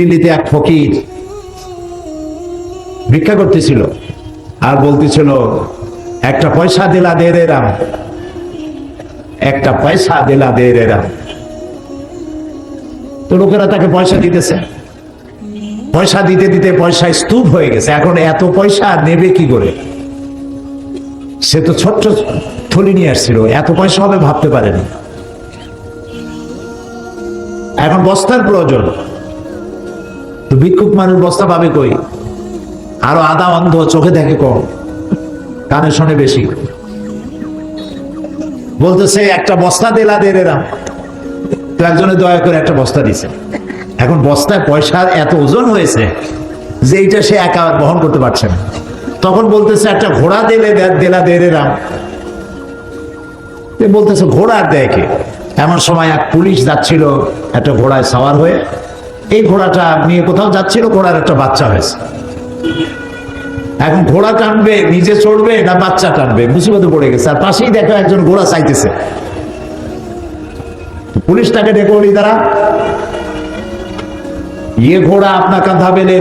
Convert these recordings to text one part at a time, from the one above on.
দিল্লিতে এক ফকির ভিক্ষা করতেছিল আর বলতেছিল, একটা পয়সা দিলা দে রে রাম, একটা পয়সা দিলা দে রে রাম। তো লোকেরা তাকে পয়সা দিতেছে, পয়সা দিতে দিতে পয়সা স্তূপ হয়ে গেছে। এখন এত পয়সা নেবে কি করে? সে তো ছোট্ট থলি নিয়ে আসছিল, এত পয়সা হবে ভাবতে পারেনি। এখন বস্তার প্রয়োজন, তো ভিক্ষুক মানুষ বস্তা পাবে কই? আরো আধা অন্ধ, চোখে দেখে কম, কানে শোনে বেশি। বলতেছে একটা বস্তা দিলা দে রে রাম। তো একজনে দয়া করে একটা বস্তা দিছে। এখন বস্তায় পয়সার এত ওজন হয়েছে যে এইটা সে একা বহন করতে পারছে না। তখন বলতেছে একটা ঘোড়া দিলা দে রে রাম। বলতেছে ঘোড়া আর দেয় কে? এমন সময় এক পুলিশ যাচ্ছিল একটা ঘোড়ায় সাওয়ার হয়ে, এই ঘোড়াটা নিয়ে কোথাও যাচ্ছিল, ঘোড়ার একটা বাচ্চা হয়েছে। এখন ঘোড়া টানবে, নিজে চড়বে না বাচ্চা টানবে, মুসিবতে পড়ে গেছে। আর পাশেই দেখো একজন ঘোড়া চাইতেছে। পুলিশ তাকে ডেকে বলি, দাঁড়া, ইয়ে ঘোড়া আপনার কাঁধা বেলে।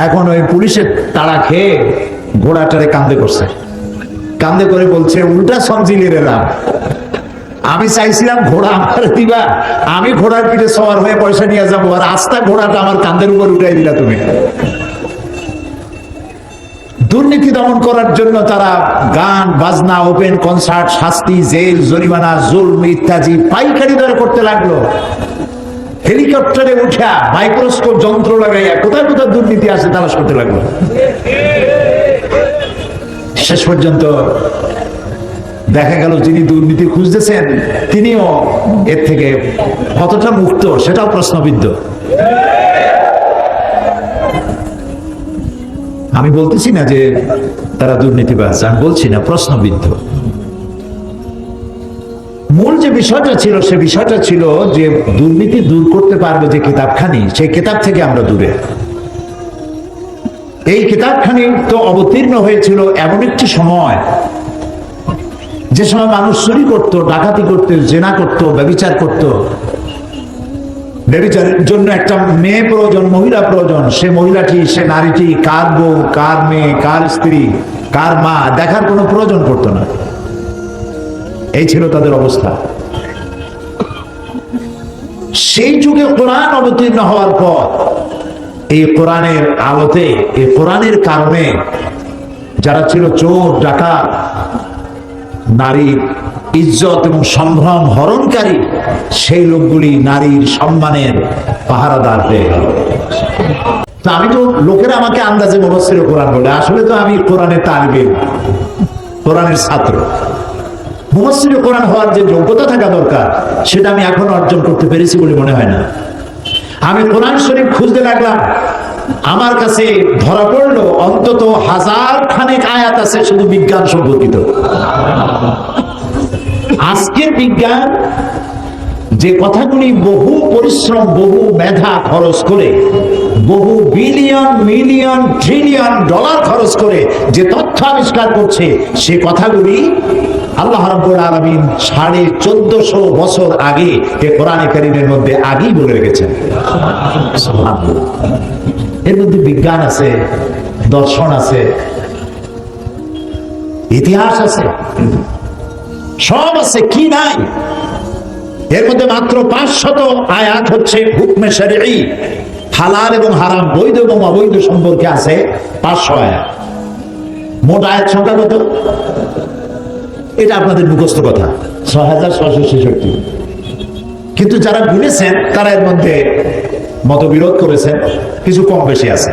এখন ওই পুলিশের তাড়া খেয়ে ঘোড়াটারে কান্দে করছে, কান্দে করে বলছে, উল্টা সমঝিলি রে রাম, আমি চাইছিলাম ঘোড়া আমার দিবা, আমি ঘোড়ার পিঠে সওয়ার হয়ে পয়সা নিয়ে যাবো, আর আস্তা ঘোড়াটা আমার কাঁধের উপর উঠাই দিলা তুমি। দুর্নীতি দমন করার জন্য তারা গান বাজনা, ওপেন কনসার্ট, শাস্তি, জেল, জরিমানা, জুলম ইত্যাদি পাইকারি দরে করতে লাগলো। হেলিকপ্টারে উঠা মাইক্রোস্কোপ যন্ত্র লাগাইয়া কোথায় কোথায় দুর্নীতি আছে তালাশ করতে লাগলো। শেষ পর্যন্ত দেখা গেল যিনি দুর্নীতি খুঁজতেছেন তিনিও এর থেকে কতটা মুক্ত সেটাও প্রশ্নবিদ্ধ। আমি বলতেছি না যে তারা দুর্নীতিবাজ, আমি বলছি না, প্রশ্নবিদ্ধ। মূল যে বিষয়টা ছিল সে বিষয়টা ছিল যে দুর্নীতি দূর করতে পারবে যে কিতাবখানি, সেই কিতাব থেকে আমরা দূরে। এই কিতাবখানি তো অবতীর্ণ হয়েছিল এমন একটি সময়, যে সময় মানুষ চুরি করত, ডাকাতি করত, জেনা করত, ব্যভিচার করত। ব্যভিচারের জন্য একটা মেয়ে প্রয়োজন, মহিলা প্রয়োজন। সে মহিলাটি, সে নারীটি কার বউ, কার মেয়ে, কার স্ত্রী, কার মা, দেখার কোনো প্রয়োজন পড়তো না। এই ছিল তাদের অবস্থা। সেই যুগে কোরআন অবতীর্ণ হওয়ার পর এই কোরআনের আলোতে, এই কোরআনের কারণে যারা ছিল চোর, ডাকাত, নারীর ইজ্জত এবং সম্ভ্রম হরণকারী, সেই লোকগুলি নারীর সম্মানের পাহারাদার হয়ে গেল। তো আমি তো, লোকেরা আমাকে আন্দাজে মুফাসসিরে কোরআন বলে, আসলে তো আমি কোরআনের তালিব, কোরআনের ছাত্র। মুফাসসিরে কোরআন হওয়ার যে যোগ্যতা থাকা দরকার সেটা আমি এখন অর্জন করতে পেরেছি বলে মনে হয় না। আমি কোরআন শরীফ খুঁজতে লাগলাম, আমার কাছে ধরা পড়লো অন্তত 1000 খানেক আয়াত আছে শুধু বিজ্ঞান সম্পর্কিত। আজকের বিজ্ঞান যে কথাগুলি বহু পরিশ্রম, বহু মেধা খরচ করে, বহু বিলিয়ন, মিলিয়ন, ট্রিলিয়ন ডলার খরচ করে যে তথ্য আবিষ্কার করছে, সে কথাগুলি আল্লাহ রাব্বুল আলামিন 1450 বছর আগে এই কোরআনে কারীমের মধ্যে আগেই বলে রেখেছেন। সুবহানাল্লাহ। এর মধ্যে বিজ্ঞান আছে, দর্শন আছে, ইতিহাস আছে, সব আছে, কি নাই? এর মধ্যে মাত্র 500 আয়াত হচ্ছে হুকমে শরঈ, হালাল এবং হারাম, বৈধ এবং অবৈধ সম্পর্কে আছে 500 আয়াত। মোট আয়াত সংখ্যা কত? এটা আপনাদের মুখস্থ কথা, 6666। কিন্তু যারা গুনেছেন তারা এর মধ্যে মতবিরোধ করেছেন, কিছু কম বেশি আছে।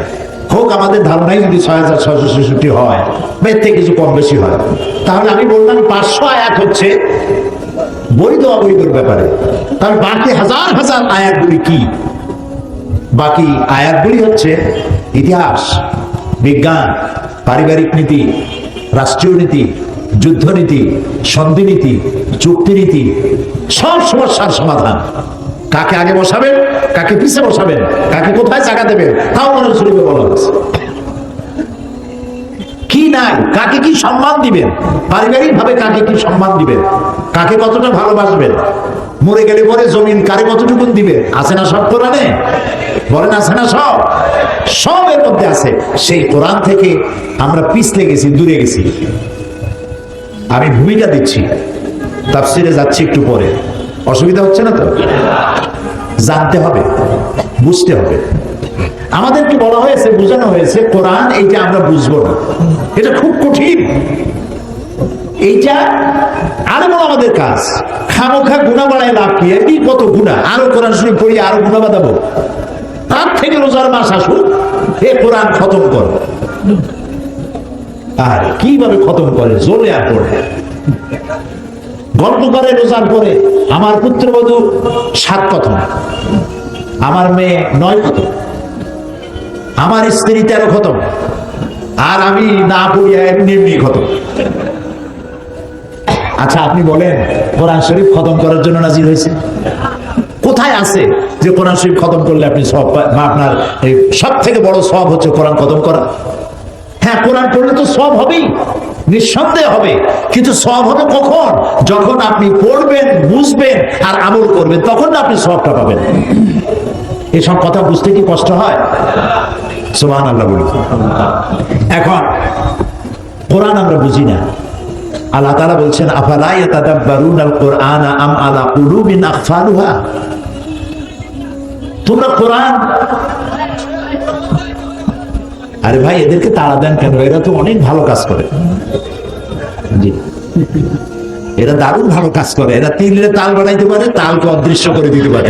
হোক, আমাদের ধারণাই যদি 6666 হয় বা এর থেকে কিছু কম বেশি হয়, তাহলে আমি বললাম 500 আয়াত হচ্ছে বৈধ অবৈধর ব্যাপারে। তাহলে বাকি হাজার হাজার আয়াতগুলি কি? বাকি আয়াতগুলি হচ্ছে ইতিহাস, বিজ্ঞান, পারিবারিক নীতি, রাষ্ট্রীয় নীতি, যুদ্ধনীতি, সন্ধিনীতি, চুক্তিনীতি, সব সমস্যার সমাধান। কাকে আগে বসাবেন, কাকে পিছে বসাবেন, কাকে কোথায় জায়গা দেবেন, তাও মনে শরীফে বলা হয়েছে। কি নাই, কাকে কি সম্মান দিবেন, পারিবারিক ভাবে কাকে কি সম্মান দিবেন, কাকে কতটা ভালোবাসবেন, মরে গেলে পরে জমিন কারে কতটুকু দিবে? আছে না সব কোরআনে? বলেন আছে না? সব সবের মধ্যে আছে। সেই কোরআন থেকে আমরা পিছলে গেছি, দূরে গেছি। আমি ভূমিকা দিচ্ছি, তাফসিরে যাচ্ছি একটু পরে, অসুবিধা হচ্ছে না তো? জানতে হবে, বুঝতে হবে। আমাদেরকে বলা হয়েছে, বোঝানো হয়েছে কোরআন এইটা আমরা বুঝবো না, এটা খুব কঠিন, এইটা আরো বড় আমাদের কাজ। খামোখা গুণা বাড়ায় লাভ কি? এই কত গুণা, আরো কোরআন শরীফ পড়ি, আরো গুণা বাঁধাবো। তার থেকে রোজার মাস আসুক, এ কোরআন খতম করো। আর কিভাবে খতম করে? জোরে আর পড়ে গল্প করে রোজার পরে। আমার পুত্রবধূ 7 খতম, আমার মেয়ে 9 খতম, আমার স্ত্রী 13 খতম, আর আমি না পড়িয়া এমনি খতম। আচ্ছা আপনি বলেন, কোরআন শরীফ খতম করার জন্য নাজিল হয়েছে? কোথায় আছে যে কোরআন শরীফ খতম করলে আপনি সব, আপনার সব থেকে বড় সব হচ্ছে কোরআন খতম করা? হ্যাঁ, কোরআন পড়লে তো সব হবেই, নিঃসন্দেহে হবে, কিন্তু সব হবে কখন? যখন আপনি পড়বেন, বুঝবেন আর আমল করবেন, তখন না আপনি সবটা পাবেন। এসব কথা বুঝতে কি কষ্ট হয়? সুবহানাল্লাহ বলি। এখন কোরআন আমরা বুঝি না। আল্লাহ তাআলা বলছেন, আফালা ইয়াতাদাব্বারুনাল কুরআনা আম আলা কুলুবিন আকফালুহা। তোমরা কোরআন, আরে ভাই এদেরকে তাড়া দেন কেন? এরা তো অনেক ভালো কাজ করে। জি, এরা দারুণ ভালো কাজ করে। এরা তিলে তাল বাড়াইতে পারে, তালকে অদৃশ্য করে দিতে পারে।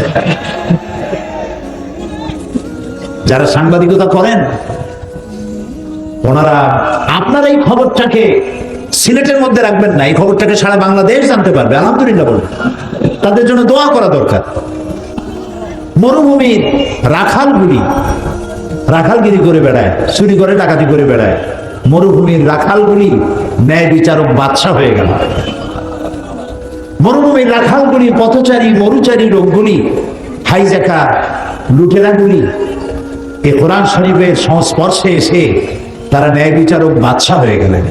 যারা সাংবাদিকতা করেন ওনারা, আপনারা এই খবরটাকে সিলেটের মধ্যে রাখবেন না, এই খবরটাকে সারা বাংলাদেশ জানতে পারবে। আলহামদুলিল্লাহ বলুন। তাদের জন্য দোয়া করা দরকার। মরুভূমির রাখালগুলি রাখালগিরি করে বেড়ায়, চুরি করে, ডাকাতি করে বেড়ায়। মরুভূমির রাখালগুলি ন্যায় বিচারক বাদশা হয়ে গেল। মরুভূমির রাখালগুলি, পথচারী মরুচারী লোকগুলি, হাইজাকা লুটেরাগুলি এ কোরআন শরীফের সংস্পর্শে এসে তারা ন্যায় বিচারক বাদশা হয়ে গেলেন।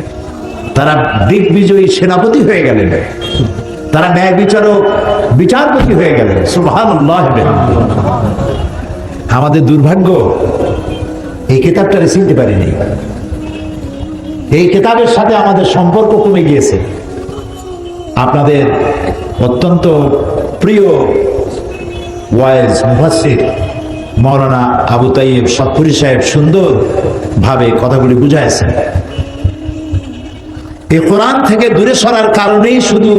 তারা দিগ্বিজয়ী সেনাপতি হয়ে গেলেন। তারা ন্যায় বিচারক বিচারপতি হয়ে গেলেন। সুবহানাল্লাহ। আমাদের দুর্ভাগ্য, এই কিতাবটারে চিনতে পারিনি। এই কিতাবের সাথে আমাদের সম্পর্ক কমে গিয়েছে। আপনাদের অত্যন্ত প্রিয় ওয়াইজ মুফাসসির মাওলানা আবু তাইব সতপুরি সাহেব সুন্দর ভাবে কথাগুলি বুঝাইছেন। এই কোরআন থেকে দূরে সরার কারণেই শুধু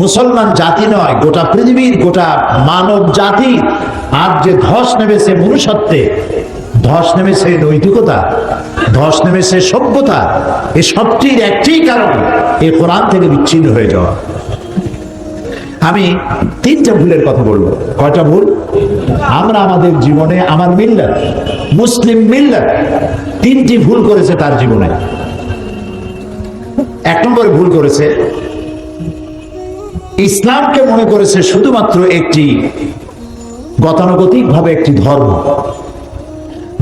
মুসলমান জাতি নয়, গোটা পৃথিবীর, গোটা মানব জাতি আর যে ধস নেমেছে মনুষ্যত্বে, ধস নেমেছে নৈতিকতা, ধস নেমেছে সভ্যতা, এই সবটির একটি কারণ এই কোরআন থেকে বিচ্ছিন্ন হয়ে যাওয়া। আমি 3টা ভুলের কথা বলবো। কয়টা ভুল? আমরা আমাদের জীবনে, আমার মিল্লাত, মুসলিম মিল্লাত 3টি ভুল করেছে তার জীবনে। 1 নম্বরে ভুল করেছে, ইসলামকে মনে করেছে শুধুমাত্র একটি গতানুগতিক ভাবে একটি ধর্ম।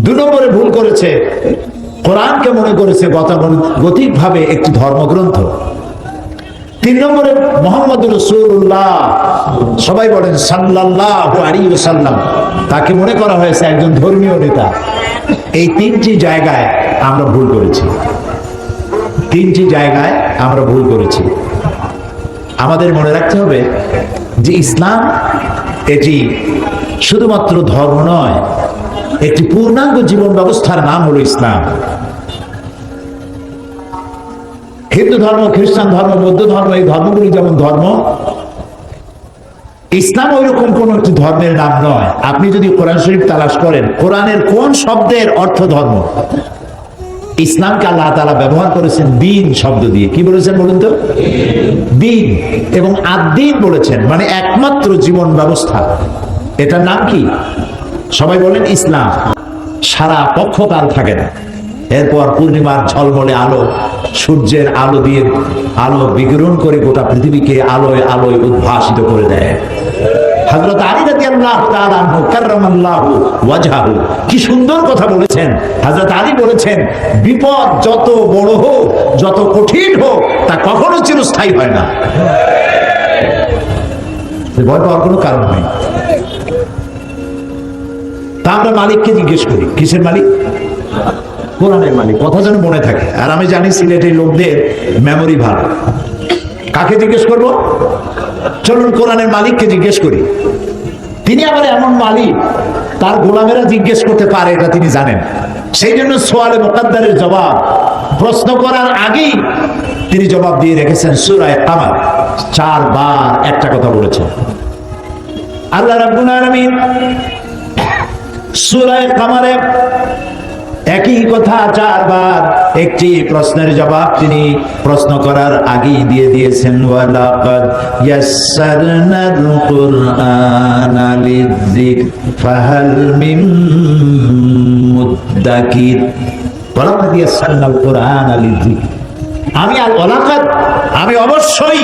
2 নম্বরে ভুল করেছে, কোরআনকে মনে করেছে গতানুগতিক ভাবে একটি ধর্মগ্রন্থ। 3 নম্বরে মুহাম্মদ রাসূলুল্লাহ, সবাই বলেন সাল্লাল্লাহু আলাইহি ওয়াসাল্লাম, তাকে মনে করা হয়েছে একজন ধর্মীয় নেতা। এই 3টি জায়গায় আমরা ভুল করেছি। 3টি জায়গায় আমরা ভুল করেছি। আমাদের মনে রাখতে হবে যে ইসলাম এটি শুধুমাত্র ধর্ম নয়, একটি পূর্ণাঙ্গ জীবন ব্যবস্থার নাম হলো ইসলাম। হিন্দু ধর্ম, খ্রিস্টান ধর্ম, বৌদ্ধ ধর্ম, এই ধর্মগুলি যেমন ধর্ম, ইসলাম ওইরকম কোন একটি ধর্মের নাম নয়। আপনি যদি কোরআন শরীফ তালাশ করেন, কোরআনের কোন শব্দের অর্থ ধর্ম? ইসলামকে আল্লাহ তাআলা ব্যবহার করেছেন দ্বীন শব্দ দিয়ে। কি বলেছেন বলুন তো? দ্বীন। এবং আদ-দ্বীন বলেছেন, মানে একমাত্র জীবন ব্যবস্থা। এটার নাম কি? সবাই বলেন ইসলাম। সারা পক্ষকাল থাকে না, এরপর পূর্ণিমার ঝলমলে আলো, সূর্যের আলো দিয়ে আলো বিকিরণ করে গোটা পৃথিবীকে আলোয় আলোয় উদ্ভাসিত করে দেয়। হযরত আলী রাদিয়াল্লাহু তাআলা আনহু কাররামাল্লাহু ওয়াজহাহু কি সুন্দর কথা বলেছেন। হযরত আলী বলেছেন, বিপদ যত বড় হোক, যত কঠিন হোক, তা কখনো চিরস্থায়ী হয় না। ভয় পাওয়ার কোনো কারণ নেই। তা আমরা মালিককে জিজ্ঞেস করি, কিসের মালিক? কোরআনের মালিক। কথা যেন মনে থাকে। আর আমি জানি সিলেটের লোকদের মেমোরি ভালো। কাকে জিজ্ঞেস করব? চলুন কোরআনের মালিককে জিজ্ঞেস করি। তিনি আবার এমন মালিক, তার গোলামেরা জিজ্ঞেস করতে পারে, এটা তিনি জানেন। সেই জন্য সোয়ালে মুকাদ্দারের জবাব প্রশ্ন করার আগেই তিনি জবাব দিয়ে রেখেছেন। সূরা কামার 4 বার একটা কথা বলেছেন আল্লাহ রাব্বুল আলামিন। সূরা কামারে একই কথা 4 বার, একটি প্রশ্নের জবাব তিনি প্রশ্ন করার আগেই দিয়ে দিয়েছেন। ওয়ালাকাদ ইয়াসসারনাল কুরআনা লিযিকর ফাহাল মিন মুদ্দাকির। ওয়ালাকাদ ইয়াসসারনাল কুরআনা লিযিকর, আমি অবশ্যই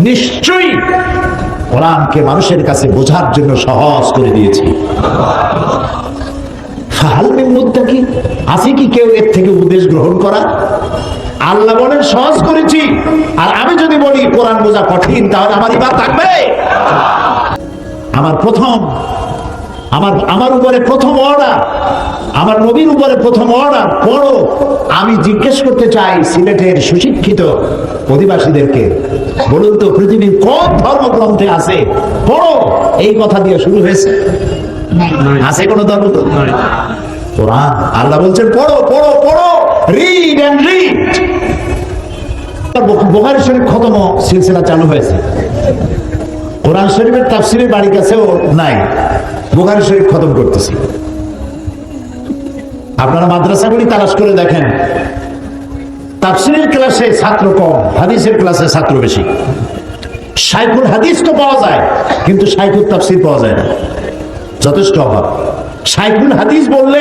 নিশ্চয়ই কোরআনকে মানুষের কাছে বোঝার জন্য সহজ করে দিয়েছি। আছে কি কেউ এর থেকে উপদেশ গ্রহণ করা? আল্লাহ বলেন সহজ করেছি, আর আমি যদি বলি কোরআন বোঝা কঠিন, তাহলে আমার ইমান থাকবে? আমার উপরে প্রথম অর্ডার, আমার নবীর উপরে প্রথম অর্ডার, পড়ো। আমি জিজ্ঞেস করতে চাই সিলেটের সুশিক্ষিত অধিবাসীদেরকে, বলুন তো পৃথিবীর কোন ধর্মগ্রন্থে আছে পড়ো এই কথা দিয়ে শুরু হয়েছে? আছে কোন ধর্ম? কোরআন। আল্লাহ বলছেন পড়ো পড়ো পড়ো, রিড এন্ড রিড। বুখারী শরীফ খতম সিলসিলা চালু হয়েছে। কোরআন শরীফের তাফসীরের বাড়ি কাছেও নাই, বুখারী শরীফ খতম করতেছি। আপনারা মাদ্রাসাগুলি তালাশ করে দেখেন, তাফসীরের ক্লাসে ছাত্র কম, হাদিসের ক্লাসে ছাত্র বেশি। শাইখুল হাদিস তো পাওয়া যায়, কিন্তু শাইখুল তাফসীর পাওয়া যায় না, যথেষ্ট অভাব। শাইখুল হাদিস বললে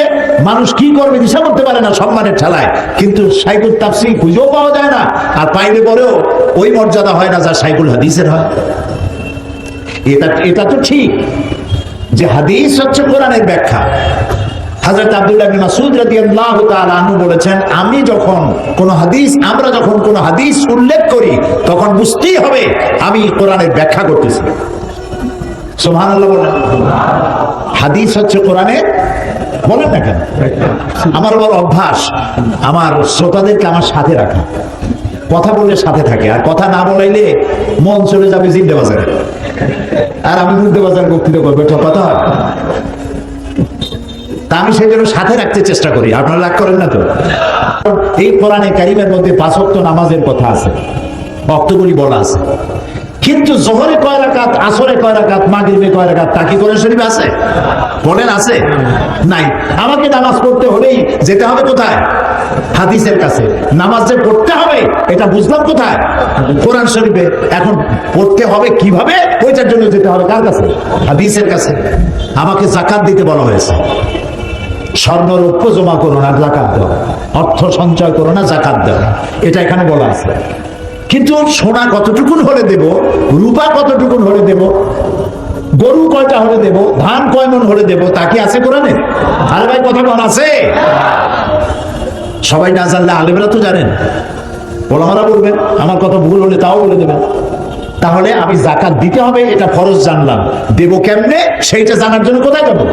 মানুষ কি করবে দিশা করতে পারে না সম্মানের ঠেলায়, কিন্তু শাইখুল তাফসীর খুঁজেও পাওয়া যায় না, আর পাইলে পরেও ওই মর্যাদা হয় না যা শাইখুল হাদিসের হয়। এটা তো ঠিক যে হাদিস হচ্ছে কোরআনের ব্যাখ্যা। হযরত আব্দুল্লাহ ইবনে মাসউদ রাদিয়াল্লাহু তাআলা আনহু বলেছেন, আমরা যখন কোন হাদিস উল্লেখ করি তখন বুঝতেই হবে আমি কোরআনের ব্যাখ্যা করতেছি। সুবহানাল্লাহ বলেন। হাদিস হচ্ছে কোরআনের, বলেন না কেন? আমার বড় অভ্যাস আমার শ্রোতাদেরকে আমার সাথে রাখা, কথা বললে সাথে থাকে, আর কথা না বলাইলে মন চলে যাবে জিন্দে বাজারে, আর আমি বুঝতে বাজার বক্তৃতা করবো, এটা কথা। তা আমি সেই জন্য সাথে রাখতে চেষ্টা করি। আপনারা রাগ করেন না তো? এই কোরআনে কারিমের মধ্যে 5 ওয়াক্ত নামাজের কথা আছে, ওয়াক্তগুলি বলা আছে, কিন্তু জোহরে কয় রাকাত, আসরে কয় রাকাত, মাগরিবে কয় রাকাত তা কি কোরআন শরীফে আছে? বলেন আছে? নাই। আমাকে নামাজ পড়তে হলেই যেতে হবে কোথায়? হাদিসের কাছে। নামাজ যে পড়তে হবে এটা বুঝলাম কোথায়? কোরআন শরীফে। এখন পড়তে হবে কিভাবে, ওইটার জন্য যেতে হবে কার কাছে? হাদিসের কাছে। আমাকে যাকাত দিতে বলা হয়েছে। স্বর্ণ রৌপ্য জমা করো না, যাকাত দাও। অর্থ সঞ্চয় করো না, যাকাত দাও, এটা এখানে বলা আছে। কিন্তু সোনা কতটুকুন হলে দেব, রূপা কতটুকুন হলে দেব, গরু কয়টা হলে দেব, ধান কয় মন হলে দেব, তা কি আছে কোরআনে? আরে ভাই কথা বল, আছে? সবাই না জানলে আলেমরা তো জানেন, ওলামারা বলবেন, আমার কথা ভুল হলে তাও বলে দেবেন। তাহলে আমি যাকাত দিতে হবে এটা ফরজ জানলাম, দেব কেমনে সেইটা জানার জন্য কোথায় যাবো?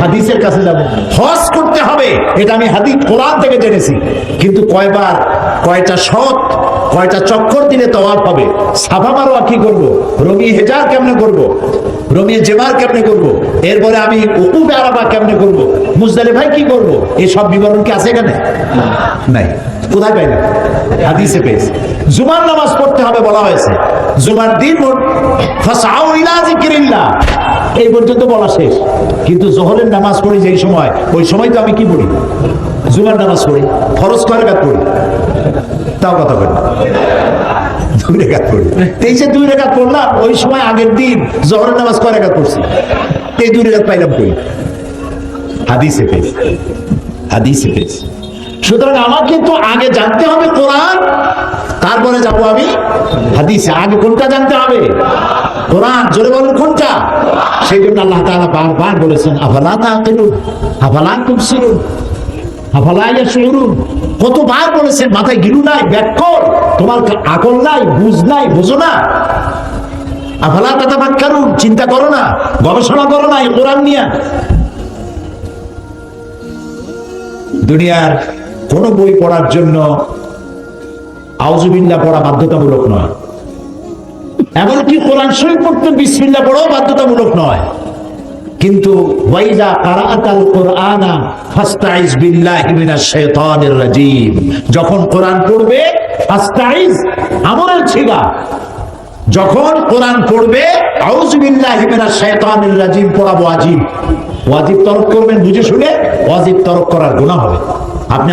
হাদিসের কাছে যাব। হজ করতে হবে এটা আমি হাদিস কোরআন থেকে জেনেছি, কিন্তু কয়বার, কয়টা শত, কয়টা চক্কর দিলে তওয়াফ হবে, সাফা মারওয়া কি করব, রমি হেজার কেমনে করব, রমি জেমার কেমনে করব, এরপরে আমি উকুফে আরাফা কেমনে করব, মুজদালিফায় কি করব, এই সব বিবরণ কি আছে এখানে? নাই। কোথায় পাই না? হাদিসে পেয়েছি। জুমার নামাজ পড়তে হবে বলা হয়েছে, জুমার দিন ফাসআউ ইলা যিকরিল্লাহ এই পর্যন্ত বলা শেষ। কিন্তু জোহরের নামাজ পড়ি যেই সময়, ওই সময় তো আমি কি পড়ি? জুমার নামাজ পড়ি। ফরজ কয় রাকাত পড়ি? তাও কথা বলি 2 রাকাত পড়ি। এই যে 2 রাকাত পড়লাম, ওই সময় আগের দিন জোহরের নামাজ কয় রাকাত পড়ছি, এই 2 রাকাত পাইলাম কই? হাদিসে পেয়েছি, হাদিসে পেয়েছি। সুতরাং আমাকে তো আগে জানতে হবে কোরআন, তারপরে যাবো আমি হাদিসে। আগে কোনটা জানতে হবে? কোরআন। জোরে বলুন কোনটা? সেই জন্য আল্লাহ তাআলা বারবার বলেছেন, আফালা তাআকিলুন, আফালা তুবসিরুন, আফালা ইয়াশউরুন। কতবার বলেছেন, মাথায় গিলু নাই, ব্যাক কর, তোমার আকল নাই, বুঝ নাই, বোঝো না? আফালা তাতাফাক্কারুন, চিন্তা করো না, গবেষণা করো না এই কোরআন নিয়ে? দুনিয়ার কোন বই পড়ার জন্য আউযুবিল্লাহ পড়া বাধ্যতামূলক নয়, এমনকি কোরআন শরীফ পড়তে বিসমিল্লাহ পড়াও বাধ্যতামূলক নয়। কিন্তু ওয়াইজা কারাআতাল কুরআনা ফাস্তাইজ বিল্লাহি মিনাশ শাইতানির রাজীম, যখন কোরআন পড়বে ফাস্তাইজ আমরের ছিগা, যখন কোরআন পড়বে আউযু বিল্লাহি মিনাশ শাইতানির রাজীম পড়া ওয়াজিব। ওয়াজিব তরক করবেন বুঝে শুনে, ওয়াজিব তরক করার গুনাহ হবে। আপনি